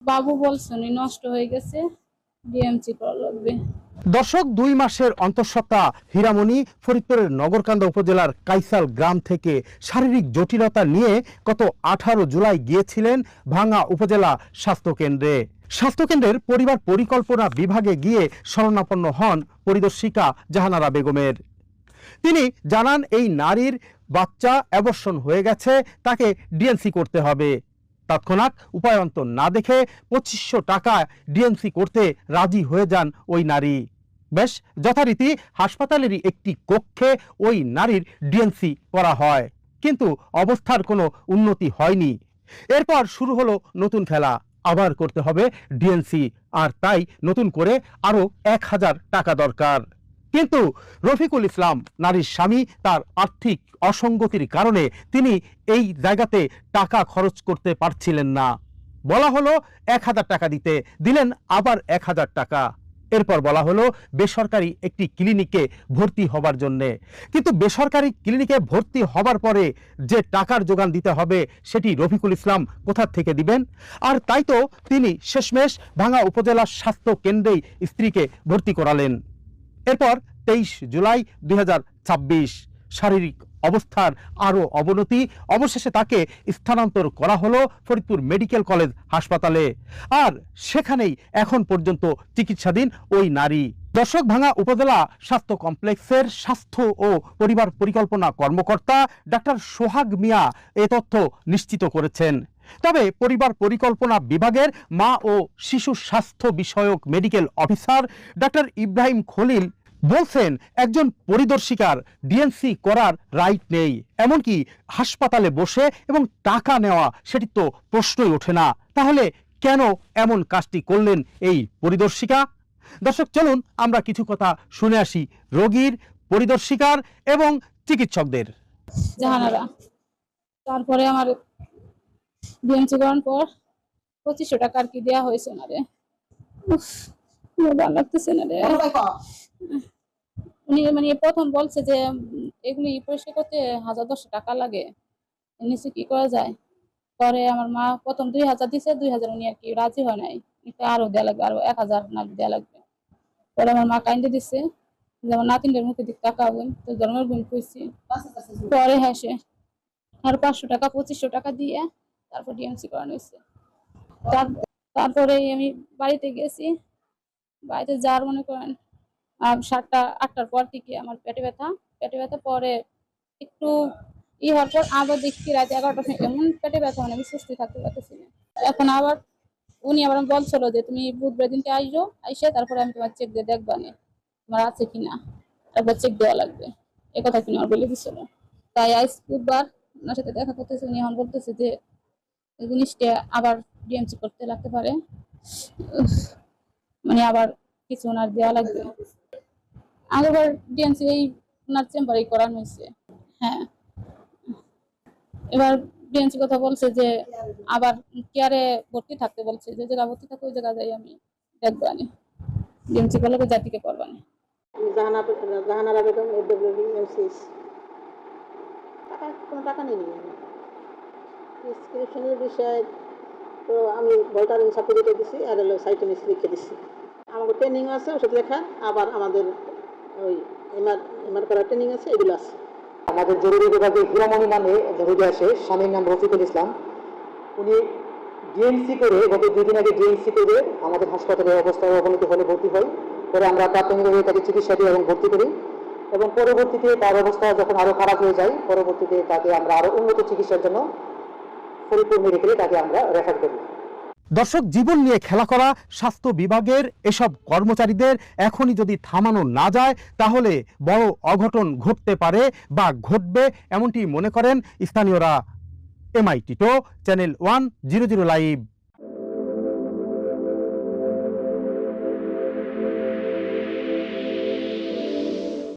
বাবু বলছেন নষ্ট হয়ে গেছে, ডিএমসি করা লাগবে। দর্শক, 2 মাসের অন্তঃসত্ত্বা হীরামণি ফরিদপুরের নগরকান্দা উপজেলার কাইসাল গ্রাম থেকে শারীরিক জটিলতা নিয়ে গত 18 জুলাই গিয়েছিলেন ভাঙ্গা উপজেলা স্বাস্থ্যকেন্দ্রে। স্বাস্থ্যকেন্দ্রের পরিবার পরিকল্পনা বিভাগে গিয়ে শরণাপন্ন হন পরিদর্শিকা জাহানারা বেগমের। তিনি জানান, এই নারীর বাচ্চা অ্যাবর্শন হয়ে গেছে, তাকে ডিএনসি করতে হবে। তৎক্ষণাৎ উপায়ন্তর না দেখে 2500 টাকা ডিএনসি করতে রাজি হয়ে যান ওই নারী। বেশ যথারীতি হাসপাতালেরই একটি কক্ষে ওই নারীর ডিএনসি করা হয়, কিন্তু অবস্থার কোনো উন্নতি হয়নি। এরপর শুরু হলো নতুন খেলা, আবার করতে হবে ডিএনসি, আর তাই নতুন করে আরো 1000 টাকা দরকার। কিন্তু রফিকুল ইসলাম, নারীর স্বামী, তার আর্থিক অসঙ্গতির কারণে তিনি এই জায়গাতে টাকা খরচ করতে পারছিলেন না। বলা হলো 1000 টাকা দিতে, দিলেন আবার 1000 টাকা। এরপর বলা হলো বেসরকারি একটি ক্লিনিকে ভর্তি হবার জন্যে, কিন্তু বেসরকারি ক্লিনিকে ভর্তি হবার পরে যে টাকার যোগান দিতে হবে সেটি রফিকুল ইসলাম কোথা থেকে দিবেন? আর তাই তো তিনি শেষমেশ ভাঙ্গা উপজেলা স্বাস্থ্য কেন্দ্রেই স্ত্রীকে ভর্তি করালেন। এরপর 23 জুলাই 2026 শারীরিক অবস্থার আরো অবনতি, অবশেষে তাকে স্থানান্তর করা হলো ফরিদপুর মেডিকেল কলেজ হাসপাতালে, আর সেখানেই এখন পর্যন্ত চিকিৎসাধীন ওই নারী। দর্শক, ভাঙ্গা উপজেলা স্বাস্থ্য কমপ্লেক্সের স্বাস্থ্য ও পরিবার পরিকল্পনা কর্মকর্তা ডাক্তার সোহাগ মিয়া এ তথ্য নিশ্চিত করেছেন। তবে পরিবার পরিকল্পনা বিভাগের মা ও শিশু স্বাস্থ্য বিষয়ক medical officer doctor Ibrahim Khalil বলছেন, একজন পরিদর্শিকার ডিএনসি করার রাইট নেই, এমনকি হাসপাতালে বসে এবং টাকা নেওয়া সেটি তো প্রশ্নই ওঠে না। তাহলে কেন এমন কাজটি করলেন এই পরিদর্শিকা? দর্শক, চলুন আমরা কিছু কথা শুনে আসি রোগীর, পরিদর্শিকার এবং চিকিৎসকদের। জাহানারা, তারপরে আমার ডিএমসি করার পর 2500 টাকা আর কি দেওয়া হয়েছে না রে। ভালো লাগতেছে না রে। উনি মানে প্রথম বলছে যে এগুলি পরিষ্কার করতে 1000-1000 টাকা লাগে, নিচে কি করা যায়। পরে আমার মা প্রথম 2000 দিছে, 2000 উনি আর কি রাজি হয় নাই, আরো দেওয়া লাগবে, আরো 1000 না দেওয়া লাগবে। পরে আমার মা কাইন্দে দিছে যে আমার নাতিনের মুখে দিক তাকাবেন, তো জন্মের বোন কইছি। পরে হাসে আর 500 টাকা 2500 টাকা দিয়ে তারপর ডিএমসি করানো হয়েছে। তারপরে আমি বাড়িতে গেছি, বাড়িতে যার মনে করেন 7টা-8টার পর থেকে আমার পেটে ব্যথা পরে একটু হওয়ার পর আবার দেখি রাতে 11টার সময় এমন পেটে ব্যথা, মানে আমি সুস্থ থাকতে পারতেছি না। এখন আবার উনি আবার বলছিল যে তুমি বুধবার দিনকে আসো, আইসে তারপরে আমি তোমার চেক দিয়ে দেখবা না তোমার আছে কিনা, তারপর চেক দেওয়া লাগবে, এ কথা কিনে আমার বলে দিছিল। তাই আজ বুধবার ওনার সাথে দেখা করতেছে, উনি এখন বলতেছে যে এই জিনিসটা আবার ডিএমসি করতে লাগতে পারে, মানে আবার কিছু ওনার দেওয়া লাগবে। আগেরবার ডিএমসি এই ওনার চেম্বারে করানো হয়েছে। হ্যাঁ, এবার ডিএমসি কথা বলছে যে আবার কেয়ারে ভর্তি থাকতে বলছে, যে জায়গা ভর্তি থাকবে ওই জায়গা যাই আমি দেখবো আনি, ডিএমসি করলে জাতিকে করবো না। জাহানারা বেগম, এডব্লিউএমসিএস। কোনো টাকা নেই প্রেসক্রিপশনের বিষয়ে, তো আমি ভোল্টারিং সার্টিফিকেট দিছি আর হলো সাইটোনিস লিখে দিছি। আমাদের ট্রেনিং আছে ওষুধ লেখা, আবার আমাদের ওই এমআর করার ট্রেনিং আছে, এগুলো আছে। আমাদের জরুরি বিভাগে হীরামণি নামে রোগী আসে, স্বামীর নাম রফিকুল ইসলাম। উনি ডিএনসি করে, গত 2 দিন আগে ডিএনসি করে আমাদের হাসপাতালে অবস্থার অবনতি হলে ভর্তি হয়। পরে আমরা প্রাথমিকভাবে তাকে চিকিৎসা দিই এবং ভর্তি করি, এবং পরবর্তীতে তার অবস্থা যখন আরও খারাপ হয়ে যায়, পরবর্তীতে তাকে আমরা আরও উন্নত চিকিৎসার জন্য ফরিদপুর মেডিকেলে তাকে আমরা রেফার করি। দর্শক, জীবন নিয়ে খেলা করা স্বাস্থ্য বিভাগের এসব কর্মচারীদের এখনই যদি থামানো না যায় তাহলে বড় অঘটন ঘটতে পারে বা ঘটবে, এমনটি মনে করেন স্থানীয়রা। MI Tito, channel 100 live.